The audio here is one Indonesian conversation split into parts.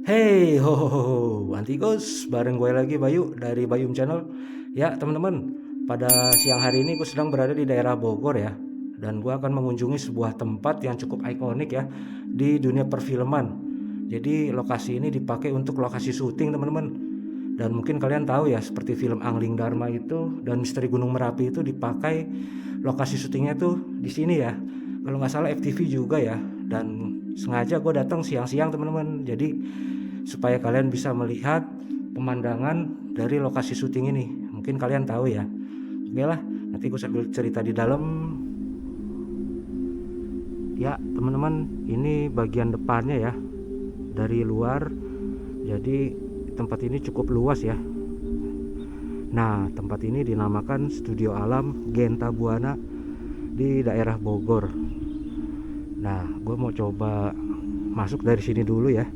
Hey, ho, ho, ho, ho, Antigos, bareng gue lagi Bayu dari Bayum Channel. Ya, teman-teman, pada siang hari ini gue sedang berada di daerah Bogor ya, dan gue akan mengunjungi sebuah tempat yang cukup ikonik ya di dunia perfilman. Jadi lokasi ini dipakai untuk lokasi syuting, teman-teman. Dan mungkin kalian tahu ya, seperti film Angling Dharma itu dan Misteri Gunung Merapi itu dipakai lokasi syutingnya tuh di sini ya. Kalau nggak salah FTV juga ya. Dan sengaja gue datang siang-siang, teman-teman. Jadi supaya kalian bisa melihat pemandangan dari lokasi syuting ini. Mungkin kalian tahu ya. Oke lah, nanti gue sambil cerita di dalam. Ya, teman-teman, ini bagian depannya ya. Dari luar. Jadi tempat ini cukup luas ya. Nah, tempat ini dinamakan Studio Alam Genta Buana di daerah Bogor. Nah, gue mau coba masuk dari sini dulu ya.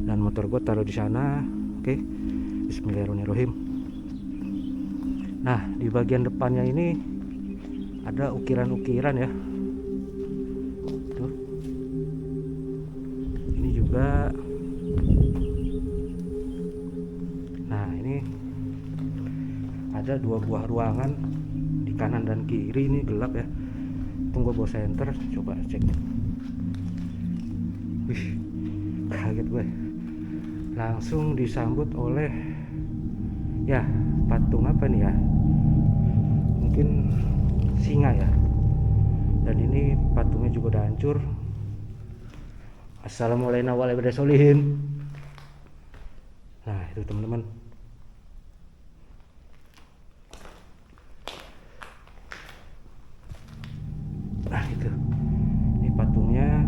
Dan motor gue taruh di sana. Oke. Bismillahirrahmanirrahim. Nah, di bagian depannya ini ada ukiran-ukiran ya. Tuh. Ini juga. Nah, ini ada dua buah ruangan di kanan dan kiri. Ini gelap ya. Tunggu bawa senter, coba cek. Wih, kaget gue. Langsung disambut oleh ya patung apa nih ya? Mungkin singa ya. Dan ini patungnya juga udah hancur. Assalamualaikum warahmatullahi wabarakatuh. Nah, itu teman-teman. Nah, itu. Ini patungnya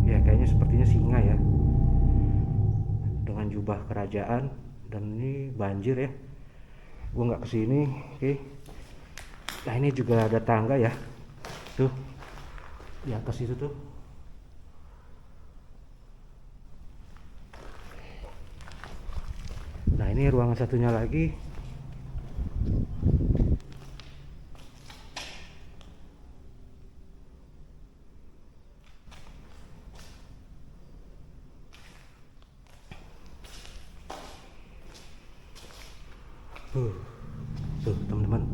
ya kayaknya sepertinya singa ya. Dengan jubah kerajaan, dan ini banjir ya. Gue nggak kesini. Oke. Nah, ini juga ada tangga ya. Tuh. Di atas itu tuh. Nah, ini ruangan satunya lagi. Tuh, teman-teman.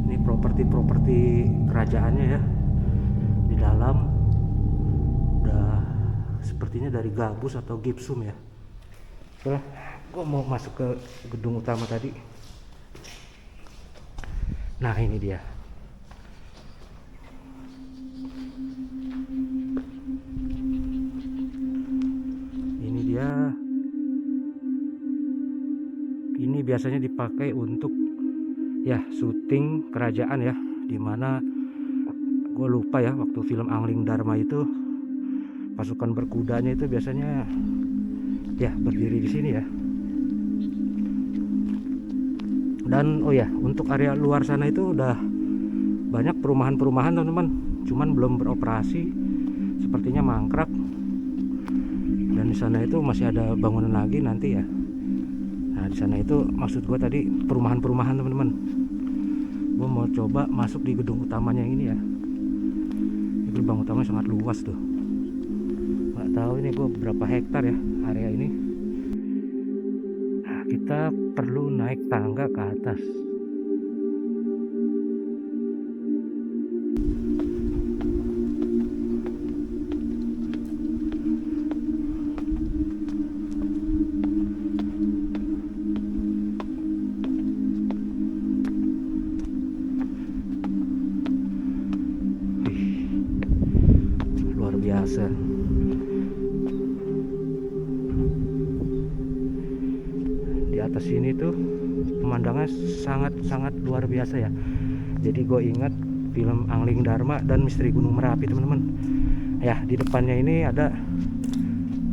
Ini properti-properti kerajaannya ya. Di dalam udah sepertinya dari gabus atau gipsum ya. Oke, gue mau masuk ke gedung utama tadi. Nah, ini dia. Ini dia. Ini biasanya dipakai untuk ya syuting kerajaan ya, dimana gue lupa ya waktu film Angling Dharma itu pasukan berkudanya itu biasanya ya berdiri di sini ya. Dan oh ya, untuk area luar sana itu udah banyak perumahan-perumahan teman-teman, cuman belum beroperasi, sepertinya mangkrak. Dan di sana itu masih ada bangunan lagi nanti ya. Nah, di sana itu maksud gue tadi perumahan-perumahan teman-teman. Gue mau coba masuk di gedung utamanya ini ya. Ini gerbang utamanya sangat luas tuh. Nggak tahu ini gue berapa hektar ya area ini. Nah, kita perlu naik tangga ke atas. Luar biasa. Di atas sini tuh pemandangan sangat-sangat luar biasa ya. Jadi gue ingat film Angling Dharma dan Misteri Gunung Merapi teman-teman. Ya, di depannya ini ada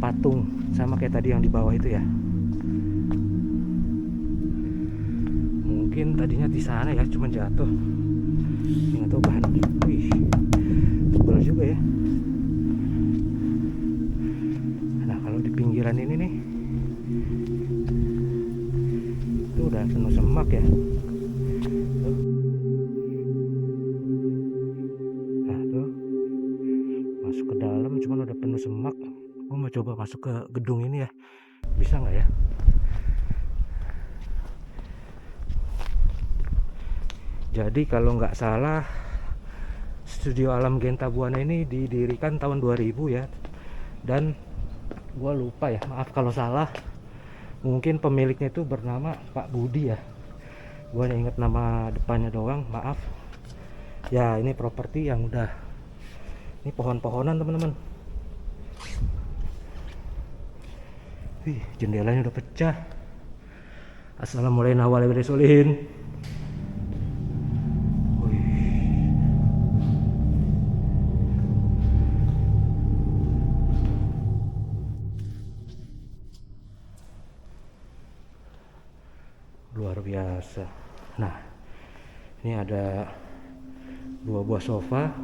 patung sama kayak tadi yang di bawah itu ya. Mungkin tadinya di sana ya, cuman jatuh. Nggak tahu bahan. Wih, tebal juga ya. Nah, kalau di pinggiran ini nih, itu udah penuh semak ya. Tuh. Nah, tuh masuk ke dalam cuman udah penuh semak. Gua mau coba masuk ke gedung ini ya, bisa nggak ya? Jadi kalau nggak salah Studio Alam Genta Buana ini didirikan tahun 2000 ya. Dan gua lupa ya, maaf kalau salah. Mungkin pemiliknya itu bernama Pak Budi ya. Gua hanya inget nama depannya doang, maaf. Ya, ini properti yang udah, ini pohon-pohonan teman-teman. Wih, jendelanya udah pecah. Assalamualaikum warahmatullahi wabarakatuh. Luar biasa. Nah, ini ada 2 buah sofa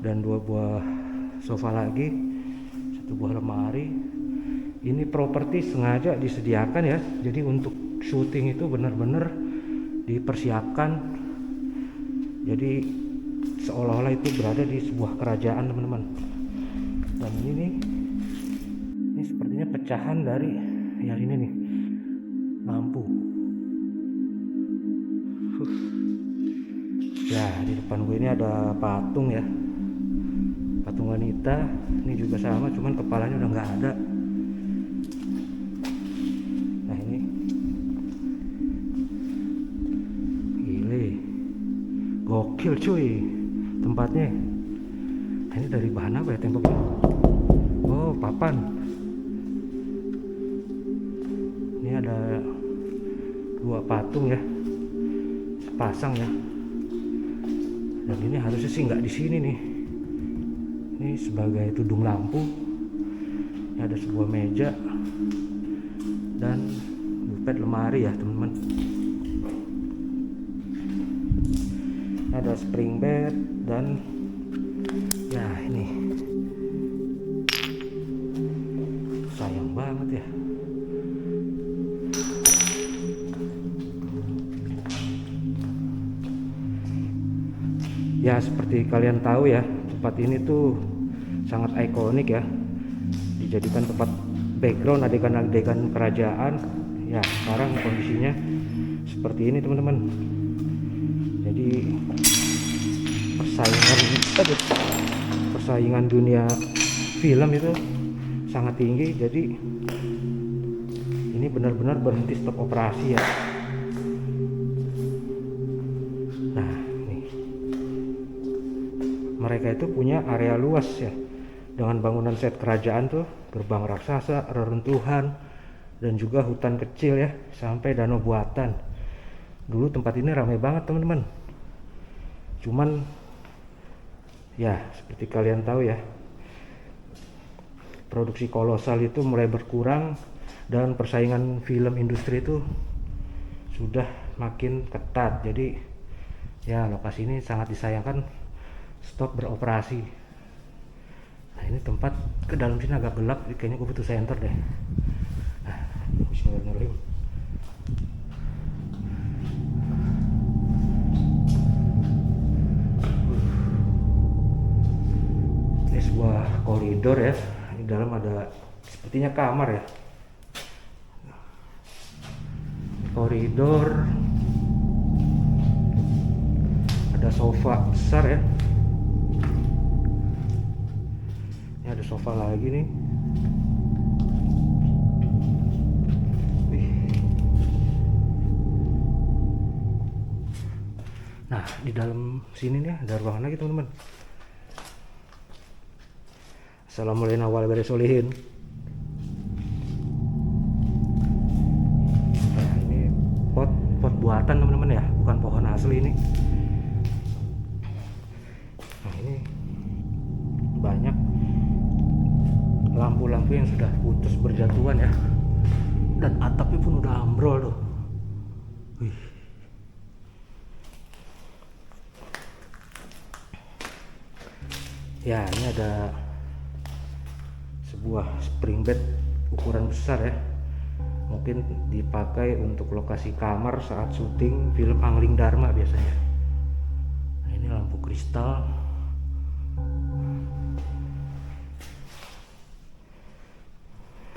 dan 2 buah sofa lagi, 1 buah lemari. Ini properti sengaja disediakan ya, jadi untuk syuting itu benar-benar dipersiapkan, jadi seolah-olah itu berada di sebuah kerajaan teman-teman. Dan ini sepertinya pecahan dari ya ini nih, lampu. Ya, di depan gue ini ada patung ya, patung wanita. Ini juga sama, cuman kepalanya udah nggak ada. Nah, ini gile, gokil cuy tempatnya. Nah, ini dari bahan apa ya temboknya? Oh, papan. Ini ada 2 patung ya, sepasang ya. Dan ini harusnya sih nggak di sini nih. Ini sebagai tudung lampu. Ini ada sebuah meja dan buffet lemari ya teman-teman. Ada spring bed dan ya ini sayang banget ya. Ya, seperti kalian tahu ya, tempat ini tuh sangat ikonik ya, dijadikan tempat background adegan-adegan kerajaan. Ya, sekarang kondisinya seperti ini teman-teman. Jadi persaingan dunia film itu sangat tinggi, jadi ini benar-benar berhenti stop operasi ya. Nah, nih mereka itu punya area luas ya, dengan bangunan set kerajaan tuh, gerbang raksasa, reruntuhan, dan juga hutan kecil ya, sampai danau buatan. Dulu tempat ini ramai banget teman-teman. Cuman ya seperti kalian tahu ya, produksi kolosal itu mulai berkurang dan persaingan film industri itu sudah makin ketat. Jadi ya lokasi ini sangat disayangkan stop beroperasi. Nah, ini tempat ke dalam sini agak gelap, kayaknya gue butuh senter deh. Nah, bismillahirrahmanirrahim. Ini sebuah koridor ya. Di dalam ada sepertinya kamar ya. Koridor, ada sofa besar ya. Ini ada sofa lagi nih. Nah, di dalam sini nih ada ruangan lagi teman-teman. Assalamualaikum warahmatullahi wabarakatuh. Nah, ini pot buatan teman-teman ya, bukan pohon asli ini. Nah, ini banyak lampu-lampu yang sudah putus berjatuhan ya, dan atapnya pun udah ambrol tuh. Wih. Ya, ini ada sebuah spring bed ukuran besar ya, mungkin dipakai untuk lokasi kamar saat syuting film Angling Dharma biasanya. Nah, ini lampu kristal.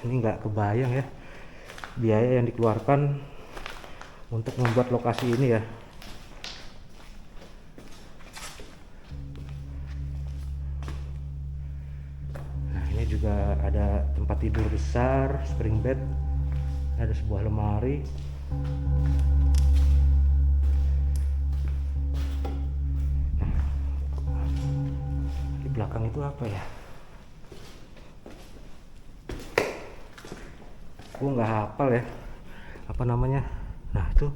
ini nggak kebayang ya biaya yang dikeluarkan untuk membuat lokasi ini ya. Nah ini juga ada tempat tidur besar, spring bed, ada sebuah lemari. Nah, di belakang itu apa ya? Gue nggak hafal ya apa namanya. Nah itu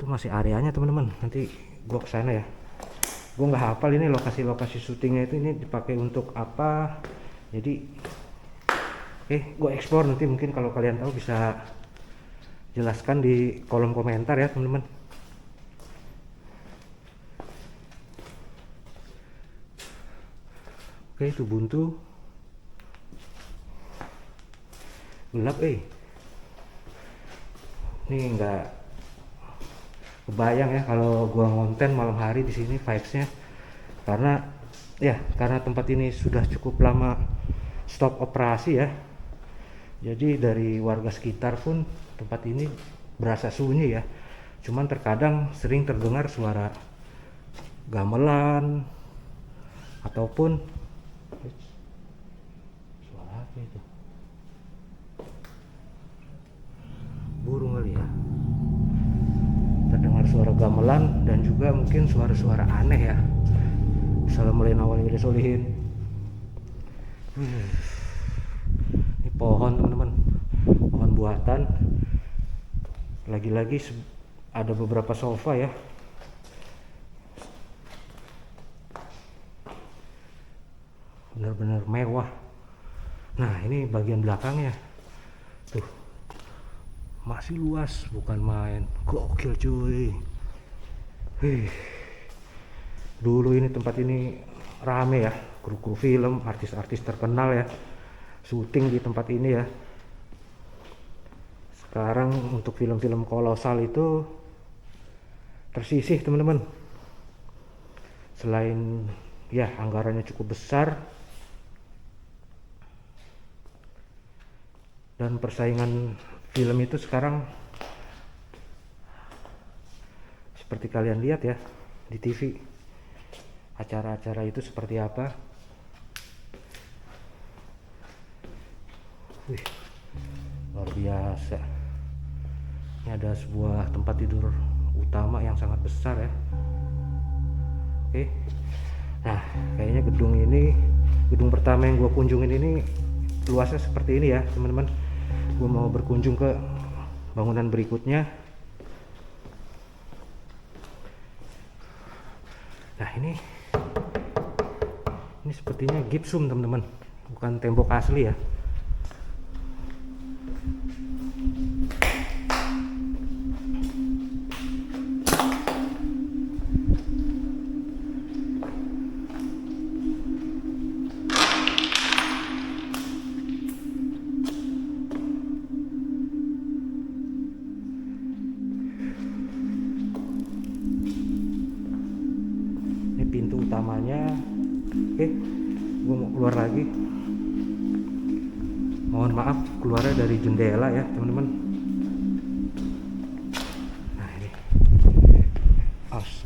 masih areanya teman-teman, nanti gue kesana ya. Gue nggak hafal ini lokasi syutingnya itu ini dipakai untuk apa. Jadi gue explore, nanti mungkin kalau kalian tahu bisa jelaskan di kolom komentar ya teman-teman. Oke, itu buntu gelap. Ini nggak kebayang ya kalau gua ngonten malam hari di sini vibesnya, karena tempat ini sudah cukup lama stop operasi ya. Jadi dari warga sekitar pun tempat ini berasa sunyi ya. Cuman terkadang sering terdengar suara gamelan ataupun suara apa itu? Burung kali ya. Terdengar suara gamelan dan juga mungkin suara-suara aneh ya. Assalamualaikum warahmatullahi wabarakatuh. Ini pohon teman-teman, pohon buatan. Lagi-lagi ada beberapa sofa ya. Benar-benar mewah. Nah ini bagian belakangnya tuh masih luas, bukan main, gokil cuy. Dulu ini tempat ini rame ya, kru-kru film, artis-artis terkenal ya syuting di tempat ini ya. Sekarang untuk film-film kolosal itu tersisih teman-teman. Selain ya anggarannya cukup besar dan persaingan film itu sekarang seperti kalian lihat ya di TV, acara-acara itu seperti apa. Luar biasa. Ini ada sebuah tempat tidur utama yang sangat besar ya. Oke, nah kayaknya gedung pertama yang gue kunjungin ini luasnya seperti ini ya teman-teman. Gue mau berkunjung ke bangunan berikutnya. Nah ini sepertinya gipsum teman-teman, bukan tembok asli ya. Pintu utamanya. Oke, gue mau keluar lagi. Mohon maaf keluarnya dari jendela ya teman-teman. Nah ini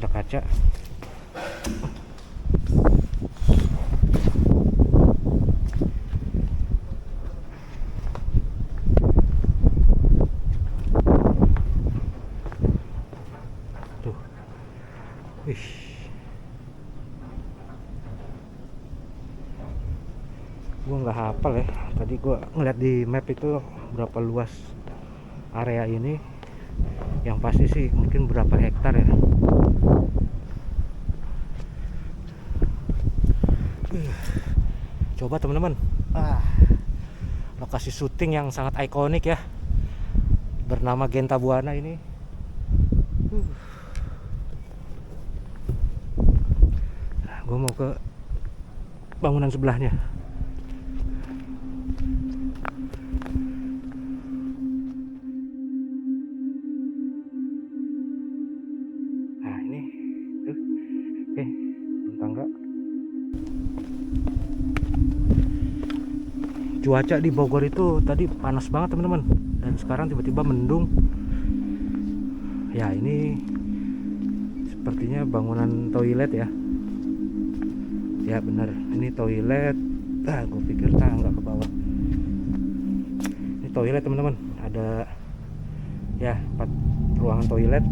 sudah kaca. Tuh, gue nggak hafal ya, tadi gue ngeliat di map itu berapa luas area ini, yang pasti sih mungkin berapa hektar ya. Coba teman-teman, lokasi syuting yang sangat ikonik ya, bernama Genta Buana ini. Nah, gue mau ke bangunan sebelahnya. Nah ini tuh, tangga cuaca di Bogor itu tadi panas banget teman-teman, dan sekarang tiba-tiba mendung. Ya ini sepertinya bangunan toilet ya. Ya benar, ini toilet. Gue pikir tangga ke bawah. Ini toilet teman-teman, ada ya 4 ruangan toilet.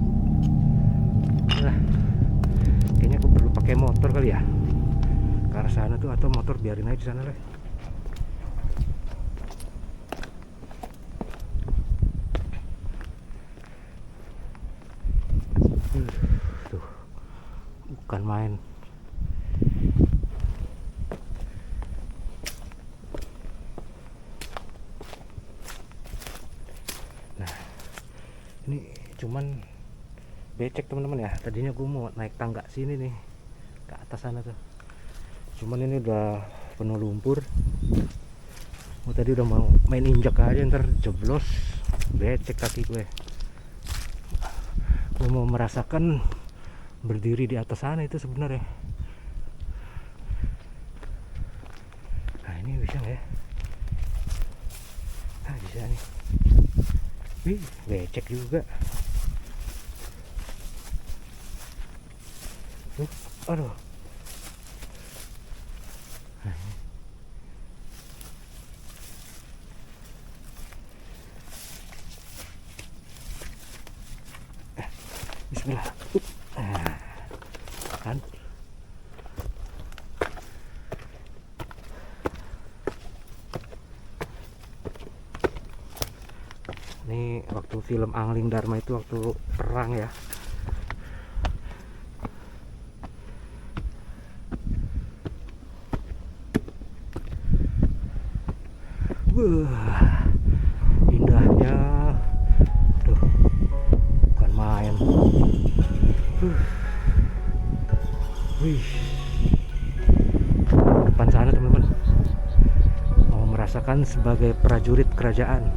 Nah, kayaknya gue perlu pakai motor kali ya ke arah sana tuh, atau motor biarin aja di sana lah. Tuh, bukan main. Nah, ini cuman becek teman-teman ya. Tadinya gue mau naik tangga sini nih ke atas sana tuh, cuman ini udah penuh lumpur. Gue tadi udah mau main injak aja, ntar jeblos, becek kaki gue. Gue mau merasakan berdiri di atas sana itu sebenarnya. Nah ini bisa nggak ya? Nah bisa nih. Wih, becek juga. Aduh. Bismillah. Kan. Ini waktu film Angling Dharma itu waktu perang ya. Indahnya. Tuh, bukan main. Wih, depan sana teman-teman, mau merasakan sebagai prajurit kerajaan.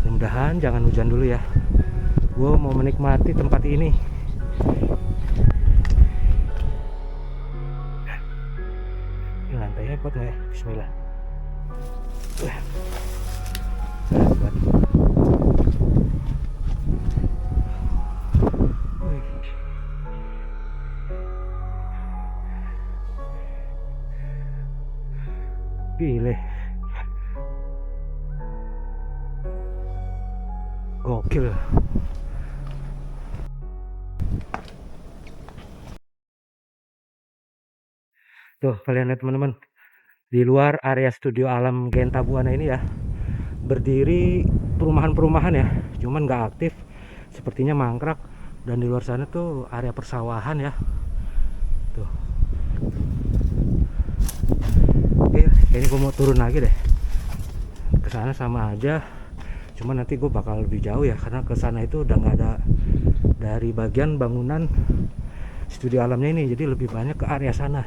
Mudah-mudahan jangan hujan dulu ya. Gue mau menikmati tempat ini. Ini lantainya kuat nggak ya? Bismillah. Kuat. Gile. Gokil. Tuh kalian lihat teman-teman, di luar area studio alam Genta Buana ini ya, berdiri perumahan-perumahan ya, cuman nggak aktif, sepertinya mangkrak. Dan di luar sana tuh area persawahan ya. Tuh. Oke, ini gue mau turun lagi deh. Ke sana sama aja, cuman nanti gue bakal lebih jauh ya, karena ke sana itu udah nggak ada dari bagian bangunan studio alamnya ini, jadi lebih banyak ke area sana.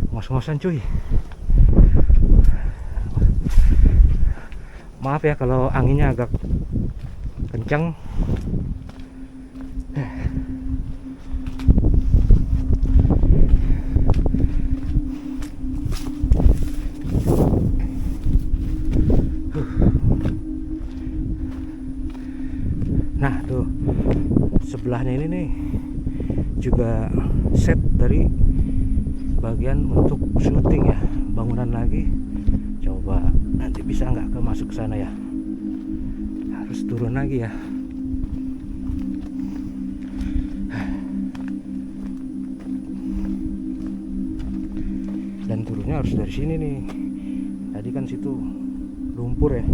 Ngos-ngosan cuy. Maaf ya kalau anginnya agak kencang. Nah tuh sebelahnya ini nih juga set dari bagian untuk syuting ya, bangunan lagi. Coba nanti bisa nggak ke masuk ke sana ya, harus turun lagi ya. Dan turunnya harus dari sini nih, tadi kan situ lumpur ya.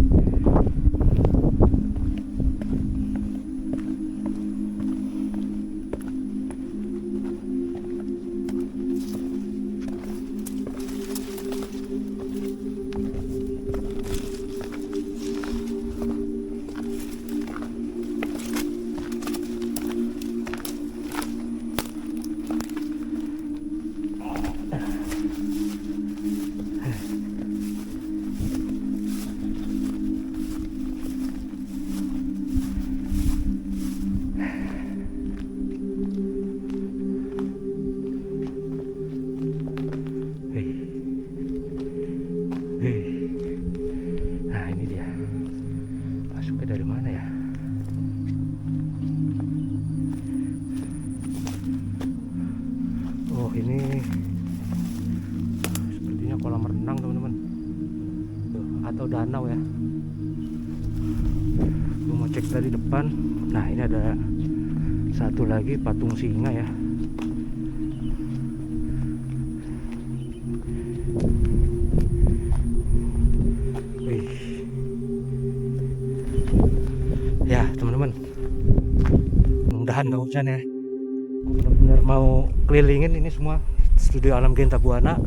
dari mana ya? Oh, ini sepertinya kolam renang teman-teman. Atau danau ya. Gue mau cek dari depan. Nah, ini ada satu lagi patung singa ya. Wih. Ya teman-teman, mudah-mudahan nggak hujan ya. Benar-benar mau kelilingin ini semua Studio Alam Genta Buana.